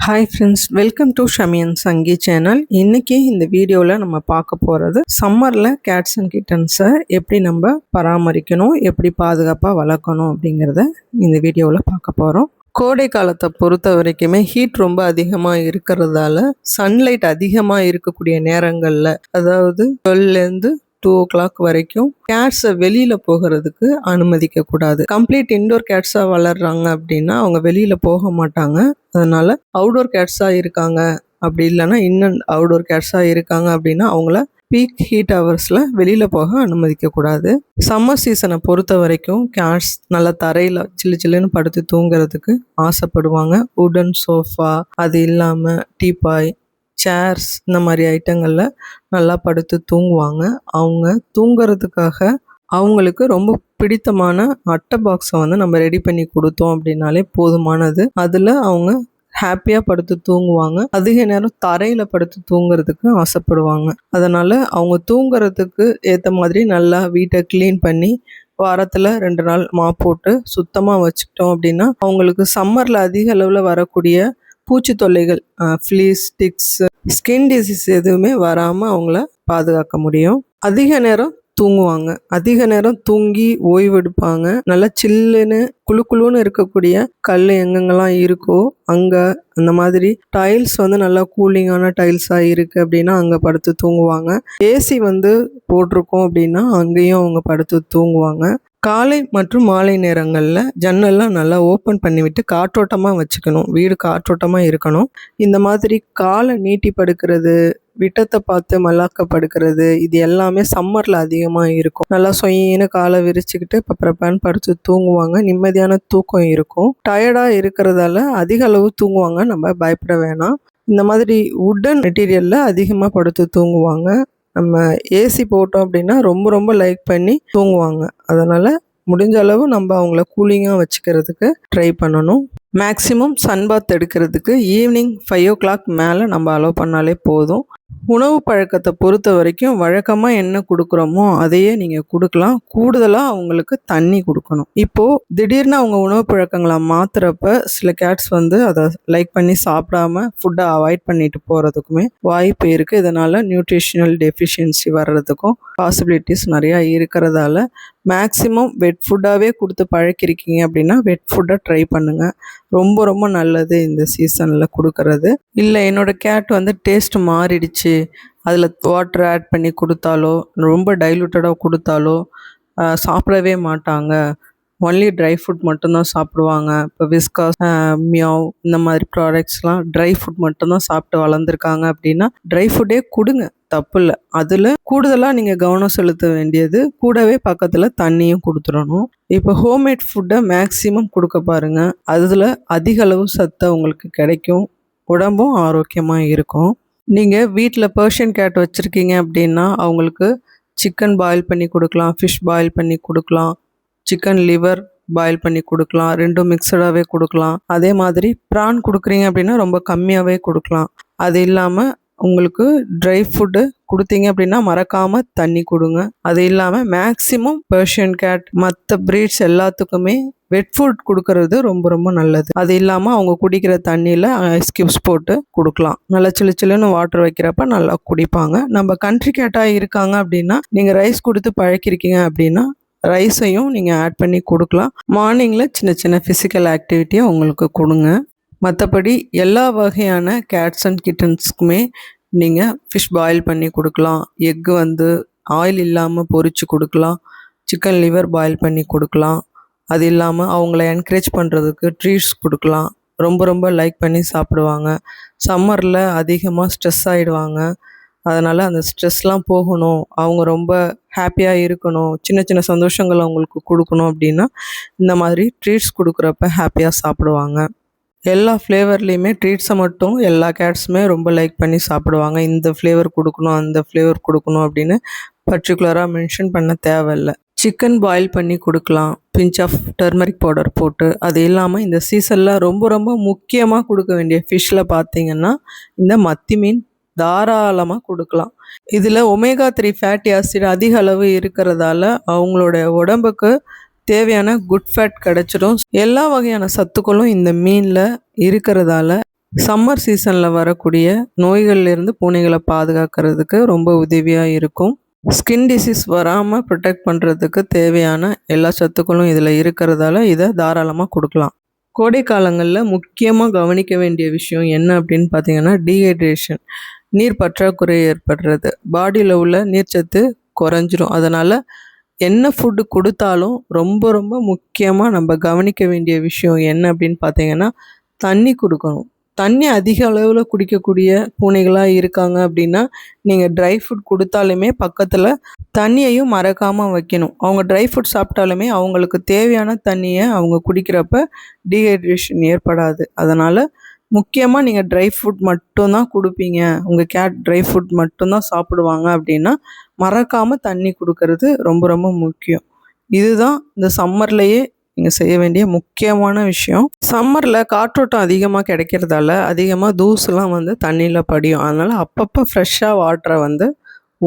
Hi friends, welcome to Shami and Sangi channel. இன்றைக்கி இந்த வீடியோவில் நம்ம பார்க்க போகிறது சம்மரில் கேட்ஸ் அண்ட் கிட்டன்ஸை எப்படி நம்ம பராமரிக்கணும், எப்படி பாதுகாப்பாக வளர்க்கணும் அப்படிங்கிறத இந்த வீடியோவில் பார்க்க போகிறோம். கோடை காலத்தை பொறுத்த வரைக்குமே ஹீட் ரொம்ப அதிகமாக இருக்கிறதால சன்லைட் அதிகமாக இருக்கக்கூடிய நேரங்களில், அதாவது 12லேருந்து 2 o'clock வரைக்கும் கேட்ஸை வெளியில் போகிறதுக்கு அனுமதிக்க கூடாது. கம்ப்ளீட் இன்டோர் கேட்ஸாக வளர்றாங்க அப்படின்னா அவங்க வெளியில் போக மாட்டாங்க. அதனால் அவுடோர் கேட்ஸாக இருக்காங்க, அப்படி இல்லைன்னா இன்னும் அவுடோர் கேட்ஸாக இருக்காங்க அப்படின்னா அவங்கள பீக் ஹீட் ஹவர்ஸில் வெளியில் போக அனுமதிக்கக்கூடாது. சம்மர் சீசனை பொறுத்த வரைக்கும் கேட்ஸ் நல்லா தரையில் சில்லு சில்லுன்னு படுத்து தூங்குறதுக்கு ஆசைப்படுவாங்க. உடன் சோஃபா, அது இல்லாமல் டீபாய், சேர்ஸ், இந்த மாதிரி ஐட்டங்களில் நல்லா படுத்து தூங்குவாங்க. அவங்க தூங்குறதுக்காக அவங்களுக்கு ரொம்ப பிடித்தமான அட்டை பாக்ஸை நம்ம ரெடி பண்ணி கொடுத்தோம் அப்படின்னாலே போதுமானது. அதில் அவங்க ஹாப்பியாக படுத்து தூங்குவாங்க. அதிக நேரம் தரையில் படுத்து தூங்குறதுக்கு ஆசைப்படுவாங்க. அதனால் அவங்க தூங்குறதுக்கு ஏற்ற மாதிரி நல்லா வீட்டை க்ளீன் பண்ணி வாரத்தில் 2 நாள் மாப் போட்டு சுத்தமாக வச்சுக்கிட்டோம் அப்படின்னா அவங்களுக்கு சம்மரில் அதிக அளவில் வரக்கூடிய பூச்சி தொல்லைகள், ஃப்ளீஸ், டிக்ஸ், ஸ்கின் டிசீஸ் எதுவுமே வராமல் அவங்கள பாதுகாக்க முடியும். அதிக நேரம் தூங்குவாங்க. அதிக நேரம் தூங்கி ஓய்வெடுப்பாங்க. நல்லா சில்லுன்னு குளுன்னு இருக்கக்கூடிய கல் எங்கெங்கெல்லாம் இருக்கோ அங்கே, அந்த மாதிரி டைல்ஸ் நல்லா கூலிங்கான டைல்ஸாக இருக்குது அப்படின்னா அங்கே படுத்து தூங்குவாங்க. ஏசி போட்டிருக்கோம் அப்படின்னா அங்கேயும் அவங்க படுத்து தூங்குவாங்க. காலை மற்றும் மாலை நேரங்களில் ஜன்னல்லாம் நல்லா ஓப்பன் பண்ணிவிட்டு காற்றோட்டமாக வச்சுக்கணும். வீடு காற்றோட்டமாக இருக்கணும். இந்த மாதிரி காலை நீட்டி படுக்கிறது, விட்டத்தை பார்த்து மல்லாக்க படுக்கிறது, இது எல்லாமே சம்மரில் அதிகமாக இருக்கும். நல்லா சொயின்னு காலை விரிச்சுக்கிட்டு பப்பரப்பான்னு படுத்து தூங்குவாங்க. நிம்மதியான தூக்கம் இருக்கும். டயர்டாக இருக்கிறதால அதிக அளவு தூங்குவாங்க, நம்ம பயப்பட வேணாம். இந்த மாதிரி உட்டன் மெட்டீரியலில் அதிகமாக படுத்து தூங்குவாங்க. நம்ம ஏசி போட்டோம் அப்படின்னா ரொம்ப ரொம்ப லைக் பண்ணி தூங்குவாங்க. அதனால் முடிஞ்ச அளவு நம்ம அவங்கள கூலிங்காக வச்சுக்கிறதுக்கு ட்ரை பண்ணணும். மேக்ஸிமம் சன்பாத் எடுக்கிறதுக்கு ஈவினிங் 5 o'clock மேலே நம்ம அலோவ் பண்ணாலே போதும். உணவு பழக்கத்தை பொறுத்த வரைக்கும் வழக்கமாக என்ன கொடுக்குறோமோ அதையே நீங்கள் கொடுக்கலாம். கூடுதலாக அவங்களுக்கு தண்ணி கொடுக்கணும். இப்போது திடீர்னு அவங்க உணவு பழக்கங்களை மாற்றுறப்ப சில கேட்ஸ் அதை லைக் பண்ணி சாப்பிடாம ஃபுட்டை அவாய்ட் பண்ணிட்டு போகிறதுக்குமே வாய்ப்பு இருக்குது. இதனால் நியூட்ரிஷனல் டெஃபிஷியன்சி வர்றதுக்கும் பாசிபிலிட்டிஸ் நிறையா இருக்கிறதால மேக்ஸிமம் வெட் ஃபுட்டாகவே கொடுத்து பழக்கிருக்கீங்க அப்படின்னா வெட் ஃபுட்டை ட்ரை பண்ணுங்கள். ரொம்ப ரொம்ப நல்லது இந்த சீசனில் கொடுக்கறது. இல்லை என்னோடய கேட் டேஸ்ட் மாறிடுச்சு, அதில் வாட்டர் ஆட் பண்ணி கொடுத்தாலோ ரொம்ப டைலூட்டடாக கொடுத்தாலோ சாப்பிடவே மாட்டாங்க, ஒன்லி ட்ரை ஃபுட் மட்டும்தான் சாப்பிடுவாங்க. இப்போ விஸ்காஸ், மியாவ், இந்த மாதிரி ப்ராடக்ட்ஸ்லாம் ட்ரை ஃபுட் மட்டும்தான் சாப்பிட்டு வளர்ந்துருக்காங்க அப்படின்னா ட்ரை ஃபுட்டே கொடுங்க, தப்பு இல்லை. அதில் கூடுதலாக நீங்கள் கவனம் செலுத்த வேண்டியது கூடவே பக்கத்தில் தண்ணியும் கொடுத்துடணும். இப்போ ஹோம்மேட் ஃபுட்டை மேக்ஸிமம் கொடுக்க பாருங்கள். அதில் அதிக அளவு சத்து உங்களுக்கு கிடைக்கும். உடம்பும் ஆரோக்கியமாக இருக்கும். நீங்கள் வீட்டில் பர்ஷியன் கேட் வச்சுருக்கீங்க அப்படின்னா அவங்களுக்கு சிக்கன் பாயில் பண்ணி கொடுக்கலாம், ஃபிஷ் பாயில் பண்ணி கொடுக்கலாம், சிக்கன் லிவர் பாயில் பண்ணி கொடுக்கலாம், ரெண்டும் மிக்சடாகவே கொடுக்கலாம். அதே மாதிரி ப்ரான் கொடுக்குறீங்க அப்படின்னா ரொம்ப கம்மியாகவே கொடுக்கலாம். அது இல்லாமல் உங்களுக்கு ட்ரை ஃபுட்டு கொடுத்தீங்க அப்படின்னா மறக்காமல் தண்ணி கொடுங்க. அது இல்லாமல் மேக்ஸிமம் பர்ஷியன் கேட் மற்ற ப்ரீட்ஸ் எல்லாத்துக்குமே வெட் ஃபுட் கொடுக்கறது ரொம்ப ரொம்ப நல்லது. அது இல்லாமல் அவங்க குடிக்கிற தண்ணியில் ஐஸ் கியூப்ஸ் போட்டு கொடுக்கலாம். நல்லா சில்லு சில்லுன்னு வாட்டர் வைக்கிறப்ப நல்லா குடிப்பாங்க. நம்ம கண்ட்ரி கேட்டாக இருக்காங்க அப்படின்னா நீங்கள் ரைஸ் கொடுத்து பழக்கிருக்கீங்க அப்படின்னா ரைஸையும் நீங்கள் ஆட் பண்ணி கொடுக்கலாம். மார்னிங்கில் சின்ன சின்ன ஃபிசிக்கல் ஆக்டிவிட்டியை உங்களுக்கு கொடுங்க. மற்றபடி எல்லா வகையான கேட்ஸ் அண்ட் கிட்டன்ஸ்க்குமே நீங்கள் ஃபிஷ் பாயில் பண்ணி கொடுக்கலாம், எக்கு ஆயில் இல்லாமல் பொரித்து கொடுக்கலாம், சிக்கன் லிவர் பாயில் பண்ணி கொடுக்கலாம். அது இல்லாமல் அவங்கள என்கரேஜ் பண்ணுறதுக்கு ட்ரீட்ஸ் கொடுக்கலாம். ரொம்ப ரொம்ப லைக் பண்ணி சாப்பிடுவாங்க. சம்மரில் அதிகமாக ஸ்ட்ரெஸ் ஆகிடுவாங்க. அதனால் அந்த ஸ்ட்ரெஸ்லாம் போகணும், அவங்க ரொம்ப ஹாப்பியாக இருக்கணும், சின்ன சின்ன சந்தோஷங்கள் அவங்களுக்கு கொடுக்கணும் அப்படின்னா இந்த மாதிரி ட்ரீட்ஸ் கொடுக்குறப்ப ஹாப்பியாக சாப்பிடுவாங்க. எல்லா ஃப்ளேவர்லேயுமே ட்ரீட்ஸை மட்டும் எல்லா கேட்ஸுமே ரொம்ப லைக் பண்ணி சாப்பிடுவாங்க. இந்த ஃப்ளேவர் கொடுக்கணும், அந்த ஃப்ளேவர் கொடுக்கணும் அப்படின்னு பர்டிகுலராக மென்ஷன் பண்ண தேவையில்லை. சிக்கன் பாயில் பண்ணி கொடுக்கலாம், பிஞ்ச் ஆஃப் டர்மரிக் பவுடர் போட்டு. அது இல்லாமல் இந்த சீசனில் ரொம்ப ரொம்ப முக்கியமாக கொடுக்க வேண்டிய ஃபிஷ்ஷில் பார்த்திங்கன்னா இந்த மத்தி மீன் தாராளமாக கொடுக்கலாம். இதில் ஒமேகா 3 ஃபேட்டி ஆசிட் அதிக அளவு இருக்கிறதால அவங்களோட உடம்புக்கு தேவையான குட் ஃபேட் கிடச்சிடும். எல்லா வகையான சத்துக்களும் இந்த மீனில் இருக்கிறதால சம்மர் சீசனில் வரக்கூடிய நோய்கள்லேருந்து பூனைகளை பாதுகாக்கிறதுக்கு ரொம்ப உதவியாக இருக்கும். ஸ்கின் டிசீஸ் வராமல் ப்ரொடெக்ட் பண்ணுறதுக்கு தேவையான எல்லா சத்துக்களும் இதில் இருக்கிறதால இதை தாராளமாக கொடுக்கலாம். கோடை காலங்களில் முக்கியமாக கவனிக்க வேண்டிய விஷயம் என்ன அப்படின்னு பார்த்தீங்கன்னா டீஹைட்ரேஷன், நீர் பற்றாக்குறை ஏற்படுறது. பாடியில் உள்ள நீர்ச்சத்து குறைஞ்சிரும். அதனால் என்ன ஃபுட்டு கொடுத்தாலும் ரொம்ப ரொம்ப முக்கியமாக நம்ம கவனிக்க வேண்டிய விஷயம் என்ன அப்படின்னு பார்த்தீங்கன்னா தண்ணி கொடுக்கணும். தண்ணி அதிக அளவில் குடிக்கக்கூடிய பூனைகளாக இருக்காங்க அப்படின்னா நீங்கள் ட்ரை ஃபுட் கொடுத்தாலுமே பக்கத்தில் தண்ணியையும் மறக்காமல் வைக்கணும். அவங்க ட்ரை ஃபுட் சாப்பிட்டாலுமே அவங்களுக்கு தேவையான தண்ணியை அவங்க குடிக்கிறப்ப டீஹைட்ரேஷன் ஏற்படாது. அதனால் முக்கியமாக நீங்கள் ட்ரை ஃபுட் மட்டும்தான் கொடுப்பீங்க, உங்கள் கேட் ட்ரை ஃபுட் மட்டும்தான் சாப்பிடுவாங்க அப்படின்னா மறக்காமல் தண்ணி கொடுக்கறது ரொம்ப ரொம்ப முக்கியம். இதுதான் இந்த சம்மர்லேயே நீங்கள் செய்ய வேண்டிய முக்கியமான விஷயம். சம்மரில் காற்றோட்டம் அதிகமாக கிடைக்கிறதால அதிகமாக தூசுலாம் தண்ணியில் படியும். அதனால் அப்பப்போ ஃப்ரெஷ்ஷாக வாட்டரை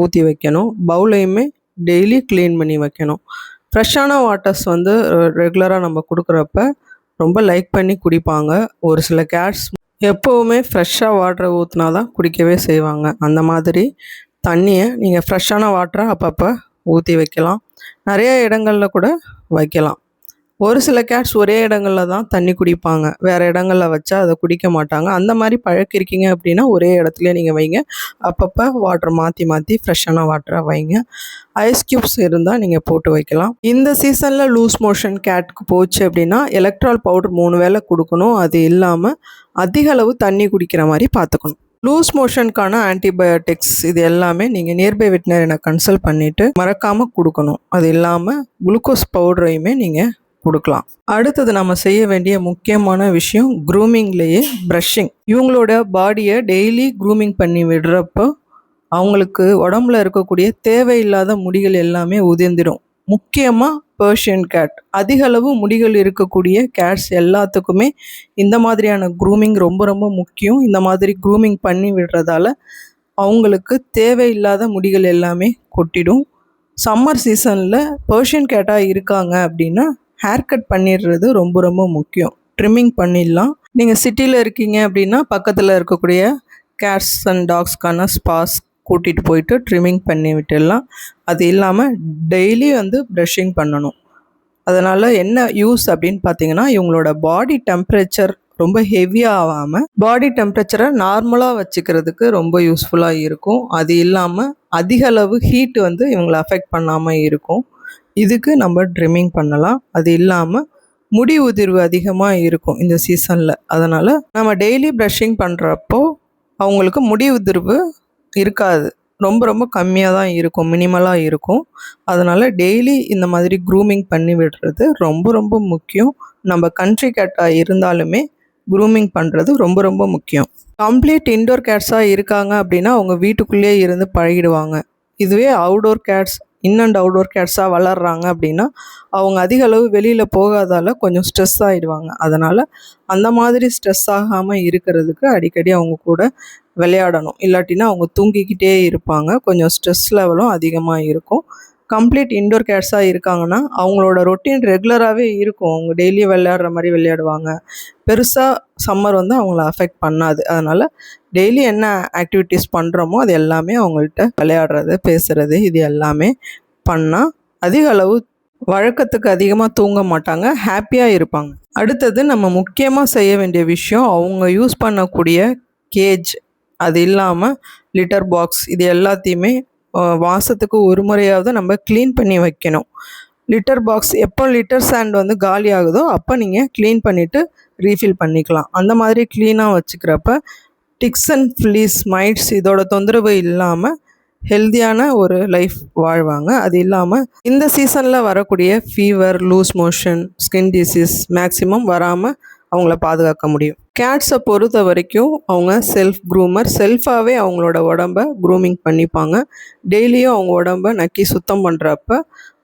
ஊற்றி வைக்கணும். பவுலையுமே டெய்லி க்ளீன் பண்ணி வைக்கணும். ஃப்ரெஷ்ஷான வாட்டர்ஸ் ரெகுலராக நம்ம கொடுக்குறப்ப ரொம்ப லைக் பண்ணி குடிப்பாங்க. ஒரு சில கேட்ஸ் எப்போவுமே ஃப்ரெஷ்ஷாக வாட்டரை ஊற்றினா தான் குடிக்கவே செய்வாங்க. அந்த மாதிரி தண்ணியை நீங்கள் ஃப்ரெஷ்ஷான வாட்டரை அப்பப்போ ஊற்றி வைக்கலாம். நிறைய இடங்களில் கூட வைக்கலாம். ஒரு சில கேட்ஸ் ஒரே இடங்களில் தான் தண்ணி குடிப்பாங்க, வேறு இடங்களில் வச்சா அதை குடிக்க மாட்டாங்க. அந்த மாதிரி பழக்கிருக்கீங்க அப்படின்னா ஒரே இடத்துல நீங்கள் வைங்க. அப்பப்போ வாட்டர் மாற்றி மாற்றி ஃப்ரெஷ்ஷான வாட்டரை வைங்க. ஐஸ் க்யூப்ஸ் இருந்தால் நீங்கள் போட்டு வைக்கலாம். இந்த சீசனில் லூஸ் மோஷன் கேட்க்கு போச்சு அப்படின்னா எலக்ட்ரால் பவுடர் 3 வேளை கொடுக்கணும். அது இல்லாமல் அதிக அளவு தண்ணி குடிக்கிற மாதிரி பார்த்துக்கணும். லூஸ் மோஷனுக்கான ஆன்டிபயோட்டிக்ஸ் இது எல்லாமே நீங்கள் நியர்பை வெட்டினரினை கன்சல்ட் பண்ணிவிட்டு மறக்காமல் கொடுக்கணும். அது இல்லாமல் குளுக்கோஸ் பவுடரையுமே நீங்கள் கொடுக்கலாம். அடுத்தது நம்ம செய்ய வேண்டிய முக்கியமான விஷயம் க்ரூமிங்லேயே ப்ரஷிங். இவங்களோட பாடியை டெய்லி க்ரூமிங் பண்ணி விடுறப்போ அவங்களுக்கு உடம்புல இருக்கக்கூடிய தேவையில்லாத முடிகள் எல்லாமே உதிர்ந்துடும். முக்கியமாக பெர்ஷியன் கேட், அதிக அளவு முடிகள் இருக்கக்கூடிய கேட்ஸ் எல்லாத்துக்குமே இந்த மாதிரியான க்ரூமிங் ரொம்ப ரொம்ப முக்கியம். இந்த மாதிரி க்ரூமிங் பண்ணி விடுறதால அவங்களுக்கு தேவையில்லாத முடிகள் எல்லாமே கொட்டிடும். சம்மர் சீசனில் பெர்ஷியன் கேட்டாக இருக்காங்க அப்படின்னா ஹேர் கட் பண்ணிடுறது ரொம்ப ரொம்ப முக்கியம். ட்ரிம்மிங் பண்ணிடலாம். நீங்கள் சிட்டியில் இருக்கீங்க அப்படின்னா பக்கத்தில் இருக்கக்கூடிய கேட்ஸ் அண்ட் டாக்ஸ்க்கான ஸ்பாஸ் கூட்டிகிட்டு போயிட்டு ட்ரிம்மிங் பண்ணி விட்டுடலாம். அது இல்லாமல் டெய்லி ப்ரஷிங் பண்ணணும். அதனால் என்ன யூஸ் அப்படின்னு பார்த்தீங்கன்னா இவங்களோட பாடி டெம்பரேச்சர் ரொம்ப ஹெவியாக ஆகாமல் பாடி டெம்பரேச்சரை நார்மலாக வச்சுக்கிறதுக்கு ரொம்ப யூஸ்ஃபுல்லாக இருக்கும். அது இல்லாமல் அதிக அளவு ஹீட் இவங்களை அஃபெக்ட் பண்ணாமல் இருக்கும். இதுக்கு நம்ம ட்ரிம்மிங் பண்ணலாம். அது இல்லாமல் முடி உதிர்வு அதிகமாக இருக்கும் இந்த சீசனில். அதனால் நம்ம டெய்லி ப்ரஷிங் பண்ணுறப்போ அவங்களுக்கு முடி உதிர்வு இருக்காது, ரொம்ப ரொம்ப கம்மியாக தான் இருக்கும், மினிமலாக இருக்கும். அதனால் டெய்லி இந்த மாதிரி க்ரூமிங் பண்ணி விடுறது ரொம்ப ரொம்ப முக்கியம். நம்ம கண்ட்ரி கேட்டாக இருந்தாலுமே க்ரூமிங் பண்ணுறது ரொம்ப ரொம்ப முக்கியம். கம்ப்ளீட் இன்டோர் கேட்ஸாக இருக்காங்க அப்படின்னா அவங்க வீட்டுக்குள்ளேயே இருந்து பழகிடுவாங்க. இதுவே outdoor cats, in and outdoor கேட்ஸாக வளர்கிறாங்க அப்படின்னா அவங்க அதிக அளவு வெளியில் போகாதால் கொஞ்சம் ஸ்ட்ரெஸ் ஆகிடுவாங்க. அதனால் அந்த மாதிரி ஸ்ட்ரெஸ் ஆகாமல் இருக்கிறதுக்கு அடிக்கடி அவங்க கூட விளையாடணும். இல்லாட்டினா அவங்க தூங்கிக்கிட்டே இருப்பாங்க, கொஞ்சம் ஸ்ட்ரெஸ் லெவலும் அதிகமாக இருக்கும். கம்ப்ளீட் இன்டோர் கேட்ஸாக இருக்காங்கன்னா அவங்களோட ரொட்டீன் ரெகுலராகவே இருக்கும். அவங்க டெய்லி விளையாடுற மாதிரி விளையாடுவாங்க. பெருசாக சம்மர் அவங்கள அஃபெக்ட் பண்ணாது. அதனால் டெய்லி என்ன ஆக்டிவிட்டீஸ் பண்ணுறோமோ அது எல்லாமே அவங்கள்ட்ட விளையாடுறது, பேசுகிறது, இது எல்லாமே பண்ணால் அதிக அளவு வழக்கத்துக்கு அதிகமாக தூங்க மாட்டாங்க, ஹாப்பியாக இருப்பாங்க. அடுத்தது நம்ம முக்கியமாக செய்ய வேண்டிய விஷயம் அவங்க யூஸ் பண்ணக்கூடிய கேஜ், அது இல்லாமல் லிட்டர் பாக்ஸ், இது எல்லாத்தையுமே மாதத்துக்கு ஒரு முறையாவது நம்ம க்ளீன் பண்ணி வைக்கணும். லிட்டர் பாக்ஸ் எப்போ லிட்டர் சாண்ட் காலி ஆகுதோ அப்போ நீங்கள் க்ளீன் பண்ணிவிட்டு ரீஃபில் பண்ணிக்கலாம். அந்த மாதிரி க்ளீனாக வச்சுக்கிறப்ப டிக்ஸ் அண்ட் ஃப்ளீஸ், மைட்ஸ் இதோட தொந்தரவு இல்லாமல் ஹெல்த்தியான ஒரு லைஃப் வாழ்வாங்க. அது இல்லாமல் இந்த சீசனில் வரக்கூடிய fever, loose motion, skin disease maximum வராமல் அவங்கள பாதுகாக்க முடியும். கேட்ஸை பொறுத்த வரைக்கும் அவங்க செல்ஃப் க்ரூமர், செல்ஃபாகவே அவங்களோட உடம்பை க்ரூமிங் பண்ணிப்பாங்க. டெய்லியும் அவங்க உடம்பை நக்கி சுத்தம் பண்ணுறப்ப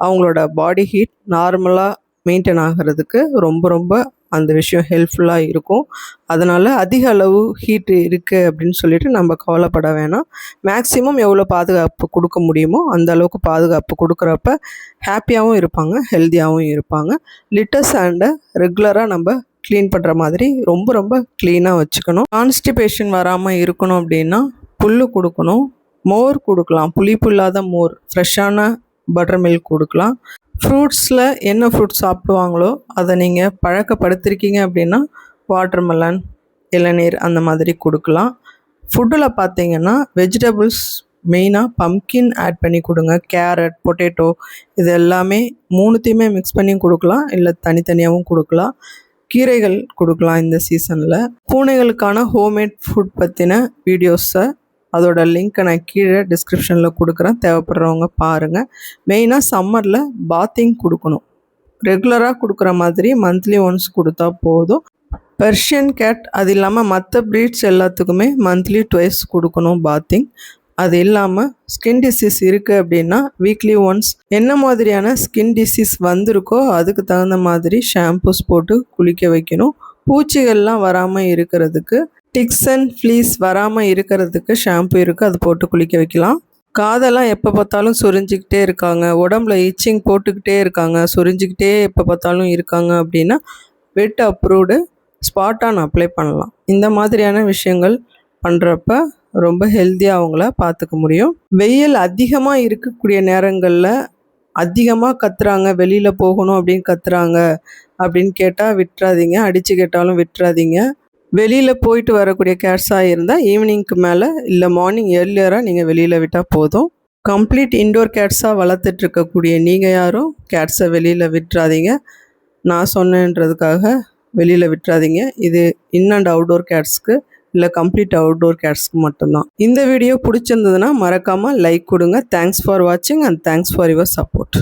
அவங்களோட பாடி ஹீட் நார்மலாக மெயின்டைன் ஆகிறதுக்கு ரொம்ப ரொம்ப அந்த விஷயம் ஹெல்ப்ஃபுல்லாக இருக்கும். அதனால் அதிக அளவு ஹீட் இருக்குது அப்படின்னு சொல்லிட்டு நம்ம கவலைப்பட வேணாம். மேக்ஸிமம் எவ்வளோ பாதுகாப்பு கொடுக்க முடியுமோ அந்த அளவுக்கு பாதுகாப்பு கொடுக்குறப்ப ஹாப்பியாகவும் இருப்பாங்க, ஹெல்த்தியாகவும் இருப்பாங்க. லிட்டர் சாண்டை ரெகுலராக நம்ம க்ளீன் பண்ணுற மாதிரி ரொம்ப ரொம்ப க்ளீனாக வச்சுக்கணும். கான்ஸ்டிபேஷன் வராமல் இருக்கணும் அப்படின்னா புல் கொடுக்கணும், மோர் கொடுக்கலாம், புளிப்பு இல்லாத மோர், ஃப்ரெஷ்ஷான பட்டர் மில்க் கொடுக்கலாம். ஃப்ரூட்ஸில் என்ன ஃப்ரூட்ஸ் சாப்பிடுவாங்களோ அதை நீங்கள் பழக்கப்படுத்திருக்கீங்க அப்படின்னா வாட்டர்மெலன், இளநீர் அந்த மாதிரி கொடுக்கலாம். ஃபுட்டில் பார்த்தீங்கன்னா வெஜிடபிள்ஸ் மெயினாக பம்கின் ஆட் பண்ணி கொடுங்க. கேரட், பொட்டேட்டோ இது எல்லாமே மூணுத்தையுமே மிக்ஸ் பண்ணி கொடுக்கலாம், இல்லை தனித்தனியாகவும் கொடுக்கலாம். கீரைகள் கொடுக்கலாம் இந்த சீசனில். பூனைகளுக்கான ஹோம்மேட் ஃபுட் பற்றின வீடியோஸை அதோட லிங்க்கை நான் கீழே டிஸ்கிரிப்ஷனில் கொடுக்குறேன், தேவைப்படுறவங்க பாருங்கள். மெயினாக சம்மரில் பாத்திங் கொடுக்கணும். ரெகுலராக கொடுக்குற மாதிரி மந்த்லி ஒன்ஸ் கொடுத்தா போதும். பெர்ஷியன் கேட் அது இல்லாமல் மற்ற ப்ரீட்ஸ் எல்லாத்துக்குமே மந்த்லி ட்வைஸ் கொடுக்கணும் பாத்திங். அது இல்லாமல் ஸ்கின் டிசீஸ் இருக்குது அப்படின்னா வீக்லி ஒன்ஸ் என்ன மாதிரியான ஸ்கின் டிசீஸ் வந்திருக்கோ அதுக்கு தகுந்த மாதிரி ஷாம்பூஸ் போட்டு குளிக்க வைக்கணும். பூச்சிகள்லாம் வராமல் இருக்கிறதுக்கு, டிக்ஸ் அண்ட் ஃப்ளீஸ் வராமல் இருக்கிறதுக்கு ஷாம்பு இருக்குது, அது போட்டு குளிக்க வைக்கலாம். காதெல்லாம் எப்போ பார்த்தாலும் சொரிஞ்சிக்கிட்டே இருக்காங்க, உடம்புல இச்சிங் போட்டுக்கிட்டே இருக்காங்க, சொரிஞ்சிக்கிட்டே எப்போ பார்த்தாலும் இருக்காங்க அப்படின்னா வெட் அப்ரூவ்டு ஸ்பாட்டான் அப்ளை பண்ணலாம். இந்த மாதிரியான விஷயங்கள் பண்ணுறப்ப ரொம்ப ஹெல்த்தியாக அவங்கள பார்த்துக்க முடியும். வெயில் அதிகமாக இருக்கக்கூடிய நேரங்களில் அதிகமாக கத்துறாங்க, வெளியில் போகணும் அப்படின்னு கத்துறாங்க அப்படின்னு கேட்டால் விட்டுறாதீங்க, அடித்து கேட்டாலும் விட்டுறாதீங்க. வெளியில் போயிட்டு வரக்கூடிய கேட்ஸாக இருந்தால் ஈவினிங்க்கு மேலே இல்லை மார்னிங் ஏர்லியராக நீங்கள் வெளியில் விட்டால் போதும். கம்ப்ளீட் இன்டோர் கேட்ஸாக வளர்த்துட்ருக்கக்கூடிய நீங்கள் யாரும் கேட்ஸை வெளியில் விட்டுறாதீங்க. நான் சொன்னேன்றதுக்காக வெளியில் விட்டுறாதீங்க. இது இன் அண்ட் அவுட்டோர் கேட்ஸ்க்கு இல்லை கம்ப்ளீட் அவுட்டோர் கேட்ஸ்க்கு மட்டும்தான். இந்த வீடியோ பிடிச்சிருந்ததுன்னா மறக்காமல் லைக் கொடுங்க. தேங்க்ஸ் ஃபார் வாட்சிங் and thanks for your support.